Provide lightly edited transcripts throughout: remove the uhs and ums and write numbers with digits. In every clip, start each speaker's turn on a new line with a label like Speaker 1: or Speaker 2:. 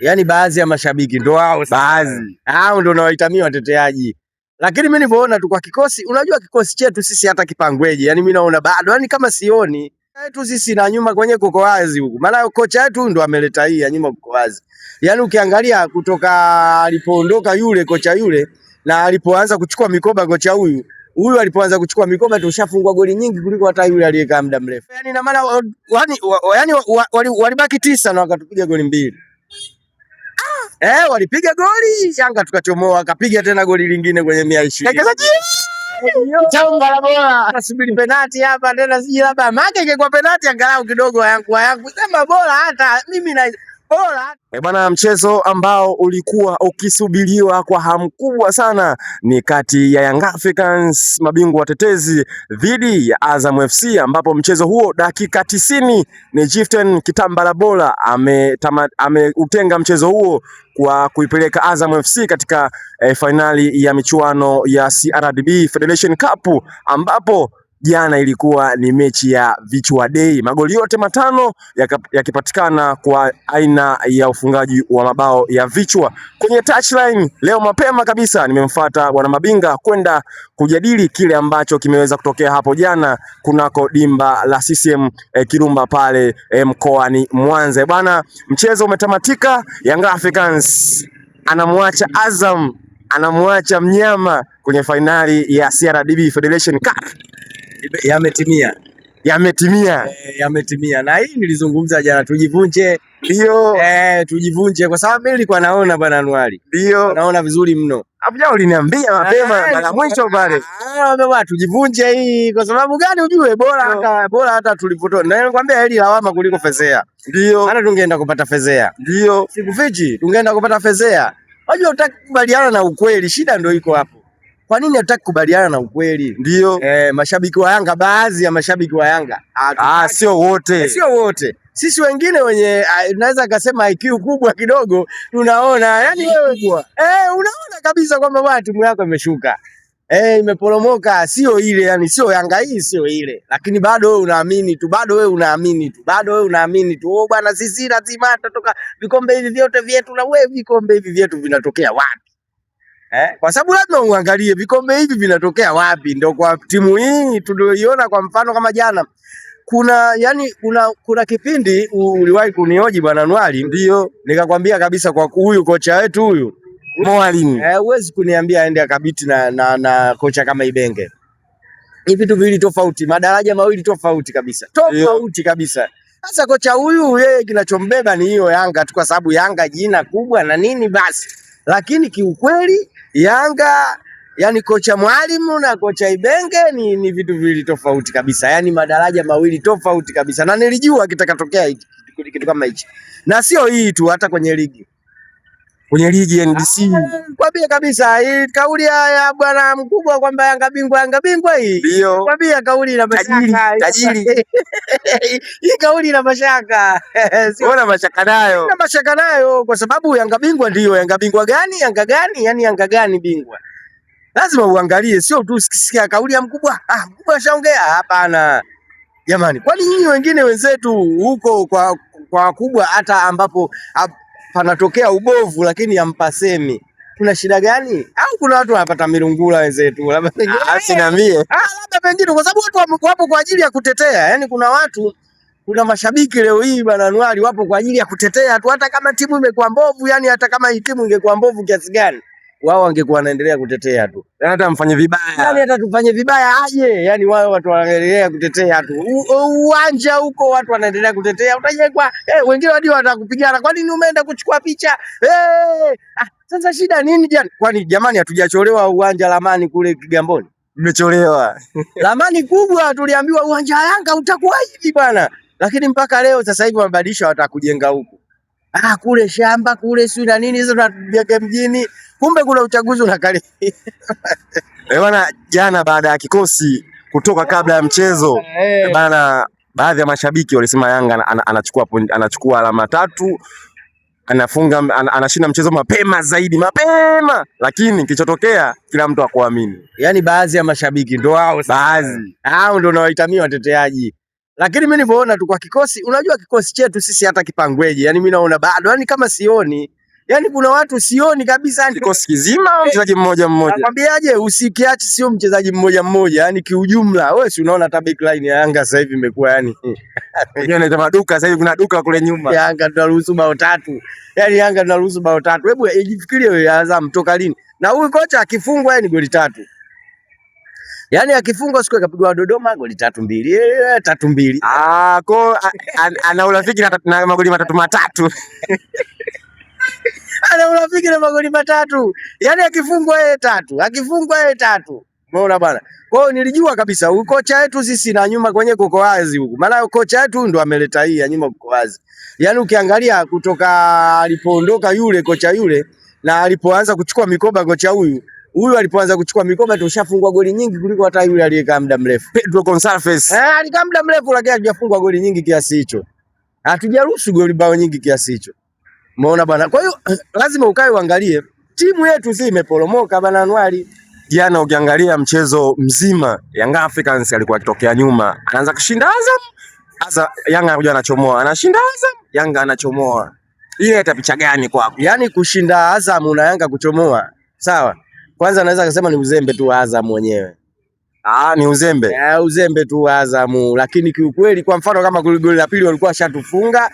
Speaker 1: Yani baadhi ya mashabiki ndo hao baadhi. Hao ndo nawaita wateteaji. Lakini mimi nilivyoona tu kwa kikosi, unajua kikosi chetu sisi hata kipangweje. Yani mimi naona bado yani kama sioni. Tu sisi na nyuma kwenye kuko wazi huko. Maana kocha wetu ndo ameleta hii ya nyuma kuko wazi. Yani ukiangalia kutoka alipoondoka yule kocha yule na alipoanza kuchukua mikoba kocha huyu alipoanza kuchukua mikoba tushafungwa goli nyingi kuliko hata yule aliyekaa muda mrefu. Yani na maana walibaki 9 na wakatupiga goli 2. Walipiga goli Yanga tukachomoa, akapiga tena goli lingine kwenye 120. Changa la bora. Nasubiri penalti hapa tena siji labda maana ingekuwa penalti angalau kidogo yangu sema bora hata mimi na bora.
Speaker 2: Bwana, mchezo ambao ulikuwa ukisubiriwa kwa hamu kubwa sana ni kati ya Young Africans mabingwa watetezi dhidi ya Azam FC, ambapo mchezo huo dakika 90 ni Giftone Kitambala Bora ameutenga mchezo huo kwa kuipeleka Azam FC katika fainali ya michuano ya CRDB Federation Cup, ambapo jana ilikuwa ni mechi ya vichwa day, magoli yote matano yakipatikana kwa aina ya ufungaji wa mabao ya vichwa. Kwenye touchline leo mapema kabisa nimemfuata bwana Mabinga kwenda kujadili kile ambacho kimeweza kutokea hapo jana kunako dimba la CCM Kirumba pale mkoani Mwanza. Bwana, mchezo umetamatika, Young Africans anamwacha Azam, anamwacha mnyama kwenye fainali ya CRDB Federation Cup.
Speaker 1: Yametimia. Na hii nilizungumza jana, tujivunje.
Speaker 2: Ndio.
Speaker 1: Tujivunje kwa sababu mimi nilikuwa naona bwana Anuari.
Speaker 2: Ndio.
Speaker 1: Naona vizuri mno.
Speaker 2: Hapo jana uliniambia mapema mara mwisho pale.
Speaker 1: Baba tujivunje hii kwa sababu gani ujue bora hata tulipotoa. Na nilikwambia heli lawama kuliko fezea.
Speaker 2: Ndio.
Speaker 1: Hata tungeenda kupata fezea.
Speaker 2: Ndio.
Speaker 1: Sikufichi, tungeenda kupata fezea. Unajua utaki kubaliana na ukweli, shida ndio iko hapo. Kwa nini hataki kubaliana na ukweli?
Speaker 2: Ndio.
Speaker 1: Mashabiki wa Yanga, baadhi ya mashabiki wa Yanga.
Speaker 2: Sio wote.
Speaker 1: Sio wote. Sisi wengine wenye naweza kusema IQ kubwa kidogo tunaona yani wewe kwa. Unaona kabisa kwamba bwana timu yako imeshuka. Imeporomoka, sio ile yani sio Yanga hii sio ile. Lakini bado wewe unaamini tu. Oh bwana sisi lazima tutatoka vikombe hivi vyote vyetu na wewe vikombe hivi vyetu vinatokea wapi? Kwa sababu lazima uangalie vikombe hivi vinatokea wapi. Ndio kwa timu hii tulioiona kwa mfano kama jana kuna kipindi uliwahi kunioji bwana Anuari, ndio nikakwambia kabisa kwa huyu kocha wetu huyu
Speaker 2: Mwalimu
Speaker 1: huwezi kuniambia aende akabiti na kocha kama Ibenge. Ni vitu viwili tofauti, madaraja mawili tofauti kabisa. Sasa kocha huyu yeye kinachombeba ni hiyo Yanga tu, kwa sababu Yanga jina kubwa na nini basi. Lakini kiukweli Yanga yani kocha Mwalimu na kocha Ibenge ni vitu viwili tofauti kabisa. Yani madaraja mawili tofauti kabisa. Na nilijua kitakatokea kitu kama hichi. Na sio hii tu, hata kwenye ligi.
Speaker 2: Kwenye ligi NBC.
Speaker 1: Kwambia kabisa hii kauli ya bwana mkubwa kwamba Yanga bingwa hii.
Speaker 2: Ndio.
Speaker 1: Kwambia kauli ina mashaka.
Speaker 2: Tajiri.
Speaker 1: Hii kauli ina mashaka.
Speaker 2: Ona mashaka nayo.
Speaker 1: Ina mashaka nayo kwa sababu Yanga bingwa ndio. Yanga bingwa gani? Yanga gani? Yani Yanga gani bingwa? Lazima uangalie, sio tu usikia kauli ya mkubwa. Mkubwa shaongea. Hapana. Jamani, kwani nyinyi wengine wenzetu huko kwa kubwa hata ambapo panatokea ubovu lakini hampasemi. Kuna shida gani? Au kuna watu wanapata milungula wenzetu? Labda
Speaker 2: asiniambie.
Speaker 1: Labda pengine kwa sababu watu wapo kwa ajili ya kutetea. Yaani kuna mashabiki leo hii bwana Anuari wapo kwa ajili ya kutetea tu, hata kama timu imekuwa mbovu, yani hata kama hii timu ingekuwa mbovu kiasi gani, wao wangekuwa wanaendelea kutetea tu.
Speaker 2: Hata mfanye vibaya.
Speaker 1: Yani hata tufanye vibaya aje? Yani wao watu wanaendelea kutetea tu. Uwanja huko watu wanaendelea kutetea. Utajekwa wengine hadi watakupigana. Kwa nini umeenda kuchukua picha? Sasa shida nini jana? Kwani jamani hatujacholewa uwanja Lamani kule Kigamboni?
Speaker 2: Tumecholewa.
Speaker 1: Lamani kubwa tuliambiwa uwanja wa Yanga utakuwa hivi bwana. Lakini mpaka leo sasa hivi wamebadilisha, watakujenga huko. Kule shamba kule sio na nini hizo tunatujenge mjini. Kumbe kuna uchaguzi unakaribia.
Speaker 2: Bwana, jana baada ya kikosi kutoka kabla ya mchezo bwana, baadhi ya mashabiki walisema Yanga anachukua alama 3, anashinda mchezo mapema zaidi, lakini kilichotokea kila mtu hakuamini.
Speaker 1: Yani baadhi ya mashabiki ndo hao baadhi. Hao ndo nawaita wateteaji. Lakini mimi nilivyoona tu kwa kikosi, unajua kikosi chetu sisi hata kipangweje, yani mimi naona bado, yani kama sioni, yani kuna watu sioni kabisa.
Speaker 2: Kikosi kizima au mchezaji mmoja mmoja?
Speaker 1: Nakwambiaje, usikiachi sio mchezaji mmoja mmoja, yani kiujumla. Wewe si unaona hata backline ya Yanga sasa hivi imekuwa yani
Speaker 2: wenyewe wanaita maduka sasa hivi, kuna duka kule nyuma.
Speaker 1: Yanga tunaruhusu bao 3. Yani Yanga tunaruhusu bao 3. Hebu ijifikirie wewe, Azam toka lini? Na huyu kocha akifungwa ni goli 3. Yani akifungwa siku akapigwa Dodoma goli 3-2. 3-2.
Speaker 2: Ana urafiki na magoli 3.
Speaker 1: Ana urafiki na magoli 3. Yani akifungwa yeye 3. Umeona bwana? Kwa hiyo nilijua kabisa huyu kocha wetu sisi na nyuma kwenye kuko wazi huku. Maana kocha wetu ndo ameleta hii ya nyuma kuko wazi. Yani ukiangalia kutoka alipoondoka yule kocha yule na alipoanza kuchukua mikoba kocha huyu alipoanza kuchukua mikoba tushafungwa goli nyingi kuliko hata yule aliyekaa muda mrefu.
Speaker 2: Pedro Gonçalves.
Speaker 1: Alikaa muda mrefu lakini hajafungwa goli nyingi kiasi hicho. Hatujaruhusu goli bao nyingi kiasi hicho. Umeona bwana? Kwa hiyo lazima ukae uangalie timu yetu si imeporomoka bwana Anwari.
Speaker 2: Jana ukiangalia mchezo mzima Young Africans alikuwa akitokea nyuma, anaanza kushinda Azam, Yanga anakuja anachomoa, anashinda Azam, Yanga anachomoa. Ile ita picha gani kwako?
Speaker 1: Yaani kushinda Azam na Yanga kuchomoa. Sawa. Kwanza naweza kusema ni uzembe tu wa Azam mwenyewe.
Speaker 2: Ni uzembe.
Speaker 1: Uzembe tu wa Azam, lakini kiukweli kwa mfano kama goli la pili walikuwa shatufunga,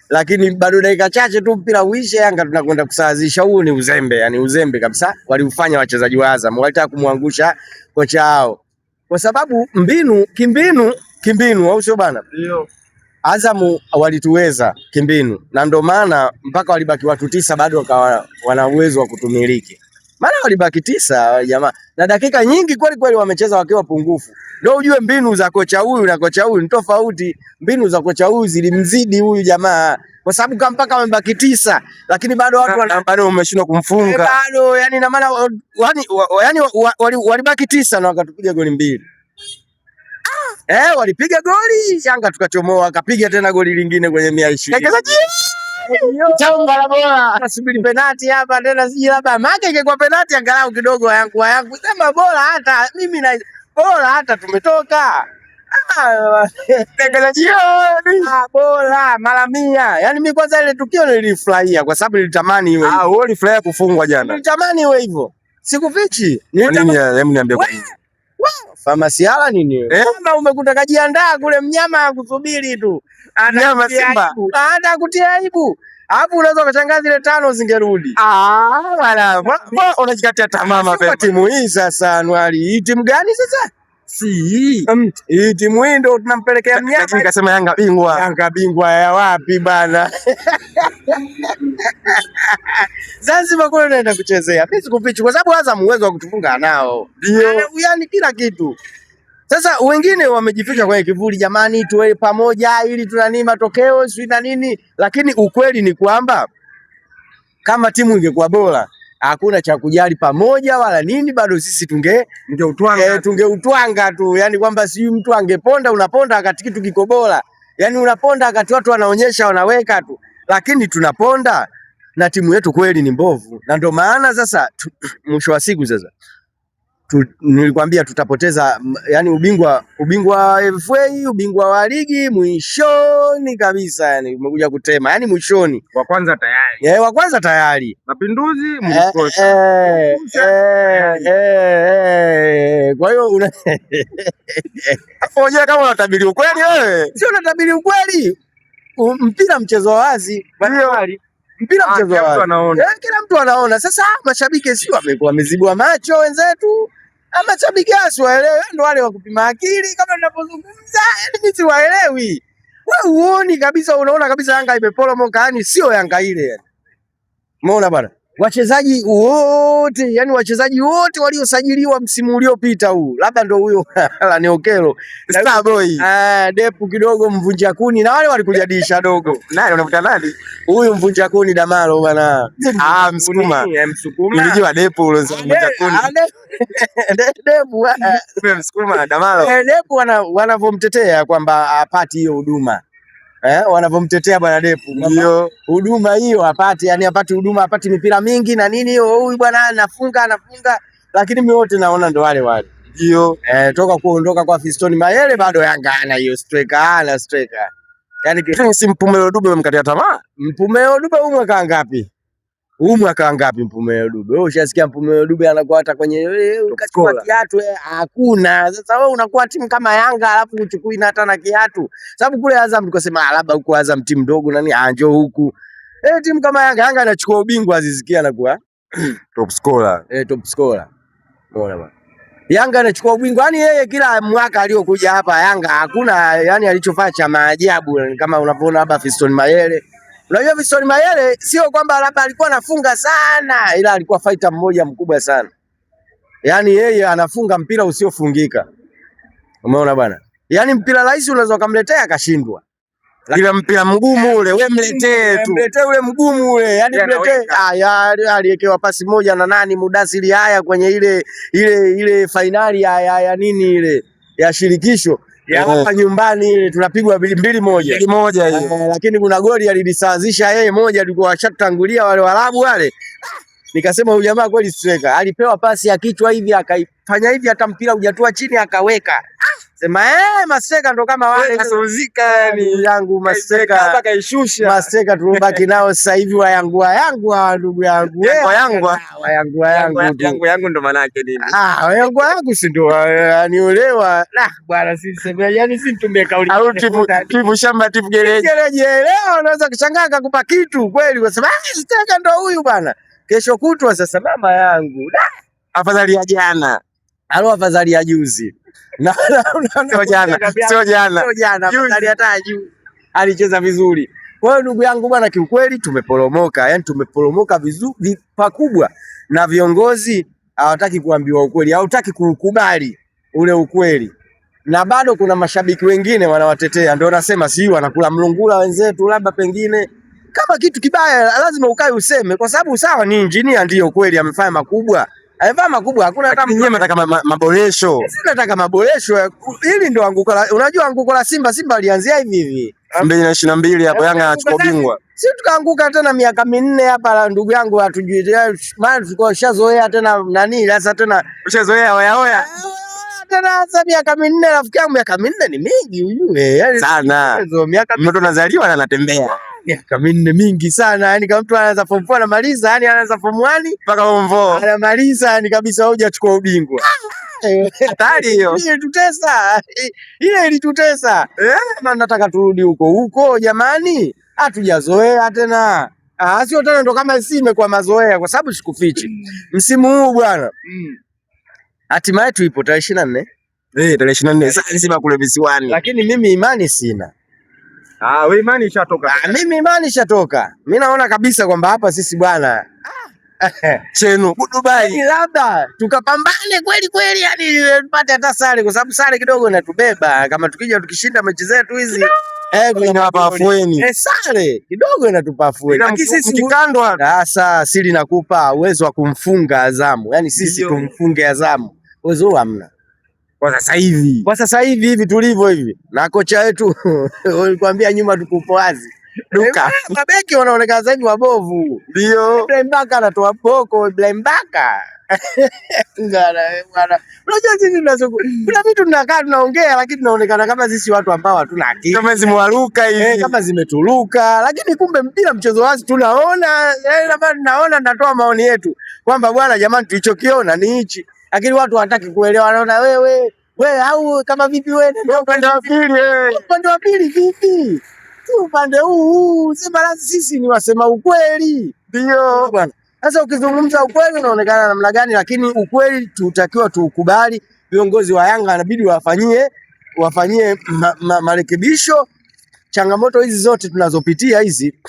Speaker 1: lakini bado dakika chache tu mpira uishe, Yanga tunakwenda kusawazisha. Huo ni uzembe, yani uzembe kabisa waliufanya wachezaji wa Azam. Walitaka kumwangusha kocha wao. Kwa sababu kimbinu au sio bana?
Speaker 2: Ndio.
Speaker 1: Azam walituweza kimbinu na ndio maana mpaka walibaki watu 9 bado wakawa wana uwezo wa kutumiliki. Maana walibaki 9 jamaa na dakika nyingi kweli wamecheza wakiwa pungufu. Ndio ujue mbinu za kocha huyu na kocha huyu ni tofauti. Mbinu za kocha huyu zilimzidi huyu jamaa kwa sababu kama mpaka wamebaki 9 lakini bado watu
Speaker 2: bado wameshindwa kumfunga.
Speaker 1: Bado yani na maana walibaki 9 na wakatupiga goli 2. Walipiga goli Yanga tukachomoa, akapiga tena goli lingine kwenye 120. Changa la bora. Nasubiri penalti hapa tena siji labda make ingekuwa penalti angalau kidogo yangu. Sema bora hata mimi na bora hata tumetoka. Bora mara 100. Yaani mimi kwanza ile tukio nilifurahia kwa sababu nilitamani iwe.
Speaker 2: Wewe ulifurahia kufungwa jana.
Speaker 1: Nilitamani iwe hivyo. Sikufichi.
Speaker 2: Hebu niambie kwa nini?
Speaker 1: Famasiala nini? Kama umekuta kajiandaa kule mnyama akusubiri tu.
Speaker 2: Mnyama Simba.
Speaker 1: Hata kutia aibu. Hapo unaweza ukashangaa zile 5 zingerudi.
Speaker 2: Wala. Unajikatia tamaa mapema.
Speaker 1: Timu hii sasa Anwari, hii timu gani sasa? Si hii. Hii timu hii ndio tunampelekea mnyama.
Speaker 2: Nikasema Yanga bingwa.
Speaker 1: Yanga bingwa ya wapi bana? Zanzibar kule unaenda kuchezea. Mimi sikufichi kwa sababu Azam uwezo wa kutufunga nao.
Speaker 2: Ndio.
Speaker 1: Yaani kila kitu. Sasa wengine wamejificha kwenye kivuli, jamani tuwe pamoja ili tunani matokeo sio na nini, lakini ukweli ni kwamba kama timu ingekuwa bora hakuna cha kujali pamoja wala nini, bado sisi tungeutwanga tu, yani kwamba si mtu angeponda, unaponda wakati kitu kiko bora, yani unaponda wakati watu wanaonyesha wanaweka tu, lakini tunaponda na timu yetu kweli ni mbovu, na ndio maana sasa mwisho wa siku sasa nilikwambia tutapoteza yani ubingwa wa FA, ubingwa wa ligi mwishoni kabisa, yani umekuja kutema yani mwishoni.
Speaker 2: Wa kwanza tayari.
Speaker 1: Wa kwanza tayari.
Speaker 2: Mapinduzi mlikosa.
Speaker 1: Kwa hiyo
Speaker 2: unajua kama unatabiri ukweli wewe.
Speaker 1: Sio unatabiri ukweli. Mpira mchezo wazi. Mpira mchezo wazi. Kila mtu anaona. Sasa mashabiki sio wamezibwa macho wenzetu. Ama mashabiki waelewe, ndio wale wa kupima akili kama tunapozungumza, yani mimi siwaelewi. Wewe uone kabisa, unaona kabisa Yanga imeporomoka, yani sio Yanga ile yani. Umeona bwana? Wachezaji wote waliosajiliwa msimu uliopita huu, labda ndio huyo la Neokelo
Speaker 2: Starboy,
Speaker 1: Depu kidogo mvunja kuni, na wale walikuja disha dogo.
Speaker 2: Nani unakuta nani?
Speaker 1: Huyu mvunja kuni Damalo bwana.
Speaker 2: Msukuma. Nilijua Depu ule mvunja kuni.
Speaker 1: Depu
Speaker 2: Msukuma Damalo.
Speaker 1: Depu wanavomtetea kwamba apati hiyo huduma. Wanavomtetea bwana Depu.
Speaker 2: Ndio.
Speaker 1: Huduma hiyo hapati, yani hapati huduma, hapati mipira mingi na nini, huyu bwana anafunga, lakini mimi wote naona ndo wale.
Speaker 2: Ndio.
Speaker 1: Toka kuondoka kwa Fiston Mayele bado Yanga ana hiyo striker. Yaani
Speaker 2: si Mpumelelo Dube umemkatia tamaa?
Speaker 1: Mpumelelo Dube mwaka ngapi? Mwaka ngapi Mpumelelo Dube? Wewe ushasikia Mpumelelo Dube anakuwa hata kwenye ukachukua kiatu hakuna. Sasa wewe unakuwa timu kama Yanga alafu uchukui hata na kiatu. Sababu kule Azam tukasema labda huko Azam timu ndogo nani njoo huku. Timu kama Yanga anachukua ubingwa Azizikia anakuwa
Speaker 2: top scorer.
Speaker 1: Top scorer. Unaona bwana. Yanga anachukua ubingwa. Yaani yeye kila mwaka aliyokuja hapa Yanga hakuna yani alichofanya cha maajabu kama unavyoona hapa Fiston Mayele. Unajua Fiston Mayele sio kwamba labda alikuwa anafunga sana ila alikuwa fighter mmoja mkubwa sana. Yaani yeye anafunga mpira usiofungika. Umeona bwana? Yaani mpira rahisi unaweza kumletea akashindwa.
Speaker 2: Ila mpira mgumu ule wewe mletee tu.
Speaker 1: Mletee ule mgumu ule. Yaani mletee aliyekewa pasi moja na nani Mudasiri haya kwenye ile finali ya nini ile ya shirikisho. Ya hapa nyumbani ile tunapigwa 2-1 hiyo. Lakini kuna goli alilisawazisha yeye moja alikuwa washatangulia wale Waarabu wale. Nikasema huyu jamaa kweli striker. Alipewa pasi ya kichwa hivi akaifanya hivi hata mpira hujatua chini akaweka. Sema masteka ndo kama wale
Speaker 2: kasuzika yani
Speaker 1: yangu masteka
Speaker 2: hapa kaishusha.
Speaker 1: Masteka tulobaki nao sasa hivi wa yangu ndugu yangu.
Speaker 2: Yangu ndo maana yake nini?
Speaker 1: Yangu si ndo aniolewa. Bwana sisi sema yani si mtumie kauli.
Speaker 2: Au timu shamba timu gereje.
Speaker 1: Leo unaweza kushangaa akakupa kitu kweli kwa sababu masteka ndo huyu bwana. Kesho kutwa sasa mama yangu.
Speaker 2: Afadhali ya jana.
Speaker 1: Afadhali ya juzi.
Speaker 2: Sio jana.
Speaker 1: Hata juu alicheza vizuri. Kwa hiyo ndugu yangu bwana, kiukweli tumeporomoka, yani tumeporomoka vizuri pakubwa, na viongozi hawataki kuambiwa ukweli, hawataki kukubali ule ukweli, na bado kuna mashabiki wengine wanawatetea. Ndio nasema si wanakula mlungula wenzetu, labda pengine kama kitu kibaya lazima ukae useme, kwa sababu sawa ni engineer, ndio kweli amefanya makubwa. Alifanya makubwa, hakuna hata
Speaker 2: mwenyewe nataka maboresho.
Speaker 1: Sisi nataka maboresho. Hili ndio anguko la, unajua anguko la Simba alianzia hivi
Speaker 2: 2022 hapo Yanga anachukua bingwa.
Speaker 1: Sisi tukaanguka tena miaka 4 hapa ndugu yangu, hatujui maana tulikuwa tushazoea tena nani sasa tena
Speaker 2: ushazoea oya
Speaker 1: tena sasa miaka 4 rafiki yangu, miaka 4 ni mingi ujue.
Speaker 2: Yani sana. Mtoto anazaliwa na anatembea.
Speaker 1: Miaka 4 mingi sana, yani kama mtu anaanza form 4 anamaliza, yani anaanza form 1
Speaker 2: mpaka form 4
Speaker 1: anamaliza, yani kabisa hujachukua ubingwa.
Speaker 2: Hatari hiyo.
Speaker 1: Ile ilitutesa. Nataka turudi huko jamani. Hatujazoea tena. Sio tena ndo kama sisi imekuwa mazoea, kwa sababu sikufichi. Msimu huu bwana. Hatima yetu ipo tarehe 24.
Speaker 2: Tarehe 24. Sasa Simba kule visiwani.
Speaker 1: Lakini mimi imani sina.
Speaker 2: Wewe imani ishatoka.
Speaker 1: Mimi imani ishatoka. Mimi naona kabisa kwamba hapa sisi bwana
Speaker 2: chenu Dubai
Speaker 1: labda tukapambane kweli, yani tupate hata sare, kwa sababu sare kidogo inatubeba. Kama tukija tukishinda mechi zetu hizi
Speaker 2: inawapa afueni.
Speaker 1: Sare kidogo inatupa afueni,
Speaker 2: lakini sisi mkikandwa
Speaker 1: sasa siri nakupa uwezo wa kumfunga Azamu, yani sisi tumfunge Azamu uwezo hamna kwa sasa hivi tulivyo hivi, na kocha wetu nilikwambia nyuma tukupo wazi. Mabeki wanaonekana sasa hivi wabovu.
Speaker 2: Ndio.
Speaker 1: Ibrahim Baka anatoa poko, Ibrahim Baka. Bwana. Unajua sisi kuna vitu tunakaa tunaongea, lakini tunaonekana kama sisi watu ambao hatuna akili.
Speaker 2: Kama zimewaruka hivi.
Speaker 1: Kama zimeturuka, lakini kumbe mpira mchezo wazi tunaona, naona natoa maoni yetu kwamba bwana jamani tulichokiona ni hichi. Lakini watu hawataki kuelewa, wanaona wewe au kama vipi wewe
Speaker 2: upande wa pili
Speaker 1: upande wa pili vipi? Upande huu sema sisi ni wasema ukweli.
Speaker 2: Ndio
Speaker 1: bwana. Sasa ukizungumza ukweli unaonekana namna gani, lakini ukweli tutakiwa tuukubali. Viongozi wa Yanga inabidi wafanyie marekebisho changamoto hizi zote tunazopitia hizi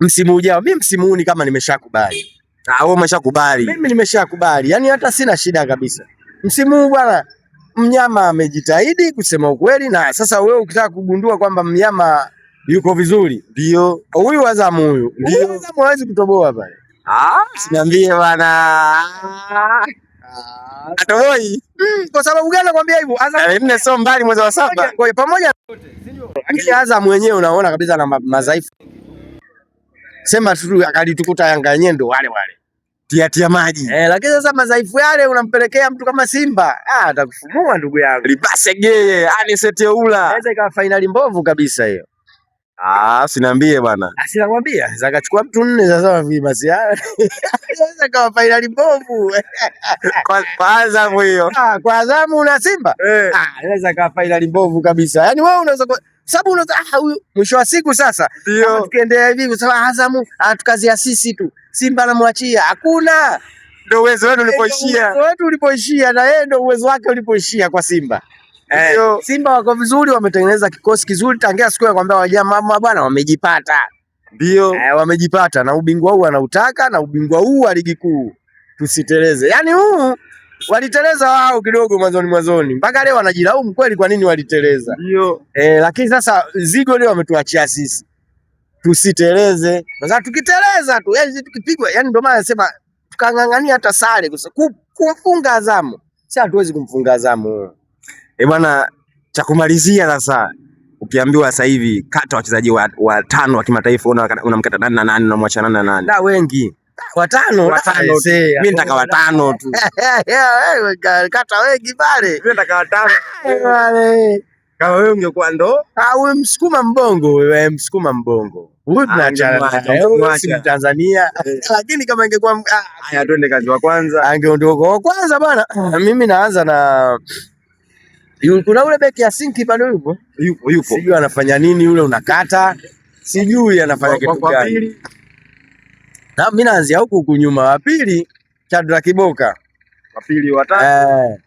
Speaker 1: msimu ujao. Mimi msimu huu ni kama nimeshakubali.
Speaker 2: Wewe umeshakubali?
Speaker 1: Mimi nimeshakubali. Yaani hata sina shida kabisa. Msimu huu bwana, mnyama amejitahidi kusema ukweli, na sasa wewe ukitaka kugundua kwamba mnyama yuko vizuri, ndio huyu Azamu huyu. Ndio Azamu hawezi kutoboa pale.
Speaker 2: Siniambie bwana. Atoi.
Speaker 1: Kwa sababu gani nakwambia hivyo?
Speaker 2: Azamu 4 sio mbali mwezi wa 7.
Speaker 1: Kwa pamoja wote, sio? Lakini Azamu mwenyewe unaona kabisa na madhaifu. Sema tu akalitukuta Yanga yenyewe ndo wale.
Speaker 2: tia maji.
Speaker 1: Lakini sasa madhaifu yale unampelekea mtu kama Simba, atakufumua ndugu yangu.
Speaker 2: Libase geye, Anicet Oula.
Speaker 1: Inaweza ikawa finali mbovu kabisa hiyo.
Speaker 2: Usiniambie bwana.
Speaker 1: Sinakwambia, sasa akachukua mtu 4 sasa vimasiana. Inaweza ikawa finali mbovu.
Speaker 2: Kwa Azam hiyo.
Speaker 1: Kwa Azam na Simba? Inaweza ikawa finali mbovu kabisa. Yaani wewe unaweza sababu unaweza huyu mwisho wa siku sasa
Speaker 2: ndio
Speaker 1: tukiendelea hivi kwa sababu Azam atukazia sisi tu. Simba anamwachia. Hakuna.
Speaker 2: Ndio uwezo wenu ulipoishia.
Speaker 1: Uwezo wetu ulipoishia na yeye ndio uwezo wake ulipoishia kwa Simba. Simba wako vizuri, wametengeneza kikosi kizuri tangia siku ya kwambia wajamaa bwana wamejipata.
Speaker 2: Ndio.
Speaker 1: Wamejipata na ubingwa huu wanautaka na ubingwa huu wa ligi kuu. Tusiteleze. Yaani huu waliteleza wao kidogo mwanzoni mpaka leo wanajilaumu kweli kwa nini waliteleza.
Speaker 2: Ndio.
Speaker 1: Lakini sasa zigo leo wametuachia sisi. Tusiteleze. Sasa tukiteleza tu, yani tukipigwa, yani ndio maana nasema tukang'ang'ania hata sare kumfunga Azam. Sasa hatuwezi kumfunga Azam.
Speaker 2: Bwana, cha kumalizia sasa, ukiambiwa sasa hivi kata wachezaji watano wa kimataifa unamkata nani na nani, unamwacha nani na nani?
Speaker 1: Na wengi. Watano.
Speaker 2: Mimi nataka watano tu.
Speaker 1: Kata wengi pale.
Speaker 2: Mimi nataka watano. Kama wewe ungekuwa ndo?
Speaker 1: Wewe msukuma mbongo, Huyu tunaachana si Tanzania. Lakini kama ingekuwa
Speaker 2: haya twende kazi wa kwanza.
Speaker 1: Angeondoka wa kwanza bwana. Mimi naanza na kuna ule beki ya Sinki bado yupo. Sijui anafanya nini yule, unakata. Sijui anafanya kitu gani. Na mimi naanzia huku nyuma, wa pili Chadra Kiboka.
Speaker 2: Wa pili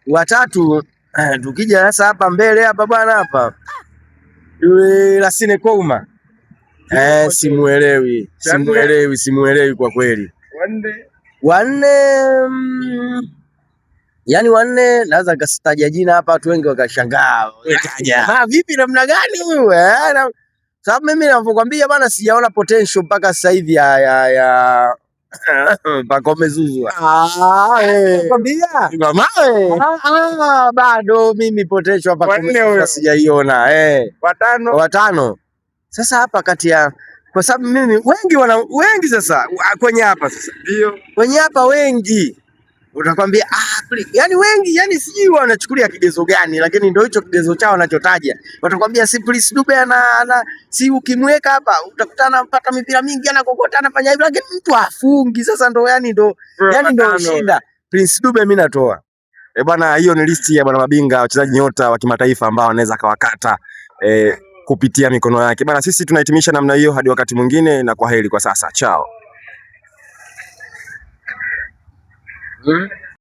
Speaker 1: watatu tukija sasa hapa mbele hapa bwana hapa. Yule Lasine Kouma. Simuelewi kwa kweli. Wanne yani wanne naweza kasitaja jina hapa, watu wengi wakashangaa. Vipi namna gani huyu? Sababu mimi ninavyokuambia bwana, sijaona potential mpaka sasa hivi ya Pacome Zouzoua. Bado mimi potential Pacome Zouzoua sijaiona. Watano. Sasa hapa kati ya, kwa sababu mimi wengi sasa kwenye hapa sasa.
Speaker 2: Ndio.
Speaker 1: Kwenye hapa wengi utakwambia yani wengi, yani sijui wanachukulia kigezo gani, lakini ndio hicho kigezo chao wanachotaja. Watakwambia si Prince Dube si ukimweka hapa utakutana mpata mipira mingi anakokota anafanya hivi, lakini mtu afungi. Sasa ndio ndio shinda. Prince Dube mimi natoa.
Speaker 2: Bwana, hiyo ni listi ya bwana Mabinga, wachezaji nyota wa kimataifa ambao wanaweza kawakata kupitia mikono yake. Bwana, sisi tunahitimisha namna hiyo hadi wakati mwingine, na kwaheri kwa sasa. Chao.